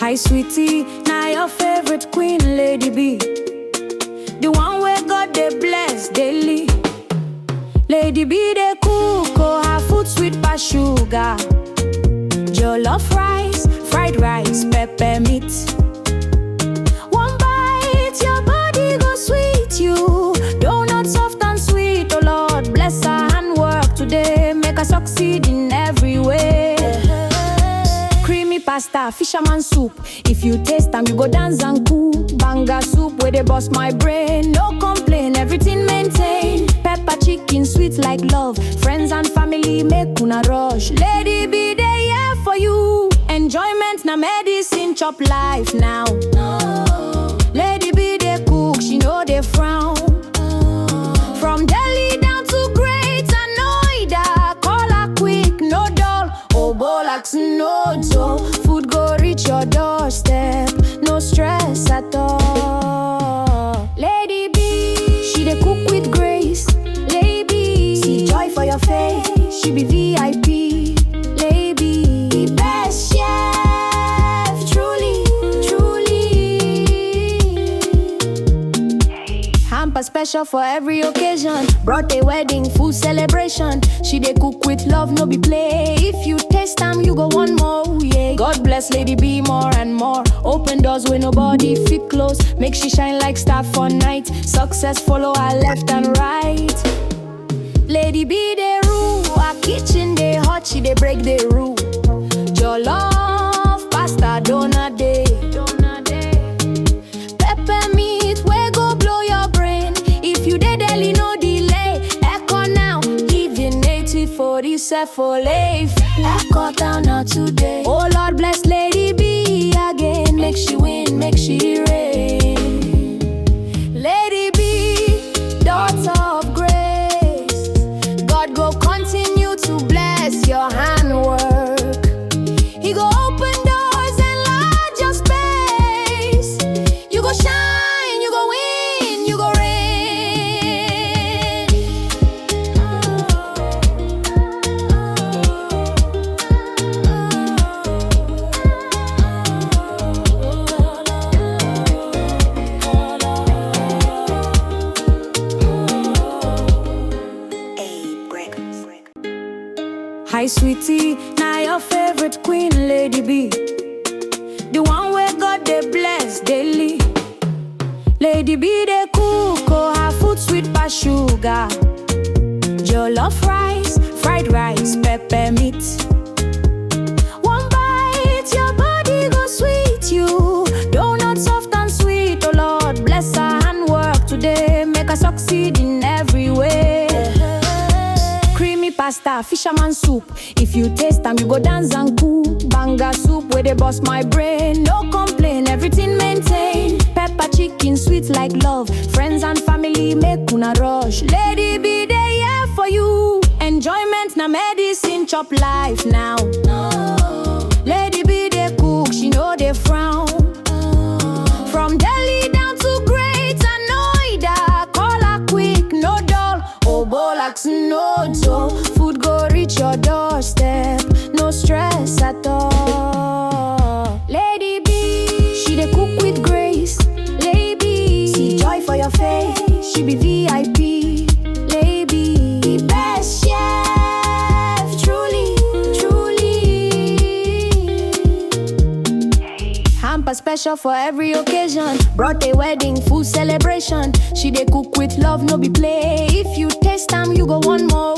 Hi sweetie, now your favorite queen, Lady B. The one where God they bless daily. Lady B they cook, oh her food sweet pass sugar. Jollof rice, fried rice, pepper meat. One bite, your body go sweet you. Donut soft and sweet, oh Lord bless her handwork today. Make her succeed in every way. Creamy pasta, fisherman soup. If you taste them, you go dance and cool. Banga soup where they bust my brain. No complain, everything maintain. Pepper chicken, sweet like love. Friends and family make una rush. Lady B, they here for you. Enjoyment na medicine, chop life now. Lady B, they cook, she know they frown. From Delhi down to Greater Noida, call her quick, no dull. Oh, Bolax, no dough. Food go reach your doorstep, no stress at all. Lady B, she dey cook with grace. Lady, see joy for your face. She be VIP. Lady, the best chef, truly, truly. Hamper special for every occasion. Birthday, wedding, food celebration. She dey cook with love, no be play. If you taste them, you go one more, yeah. God bless Lady B more and more. Open doors where nobody fit close. Make she shine like star for night. Success follow her left and right. Lady B they rule, her kitchen they hot, she they break the rule. Jollof, pasta, donut day. Pepper meat, we go blow your brain. If you dey Delhi, no delay. Echo now, living native for this for life. Echo down now today. Oh Lord bless Lady B again. Make she win, make she reign. Lady B, daughter of grace. God go continue to bless your handwork. He go open doors and enlarge your space. You go shine, you go win, you go reign. Hi sweetie, now your favorite queen, Lady B. The one where God they bless daily. Lady B they cook, oh her food sweet pass sugar. Jollof rice, fried rice, pepper meat. One bite, your body go sweet you. Donut soft and sweet, oh Lord bless her handwork today. Make her succeed in every way. Creamy pasta, fisherman soup. If you taste them, you go dance and cool. Banga soup where they bust my brain. No complain, everything maintain. Pepper chicken, sweet like love. Friends and family make una rush. Lady B, they here for you. Enjoyment na medicine, chop life now. Lady B, they cook, she know they frown. From Delhi down to Greater Noida, call her quick, no dull. Oh, Bolax, no dough. Food go reach your doorstep, no stress at all. Lady B, she dey cook with grace. Lady, see joy for your face. She be VIP. Lady, the best chef, truly, truly. Hamper special for every occasion. Birthday, wedding, food celebration. She dey cook with love, no be play. If you taste them, you go one more.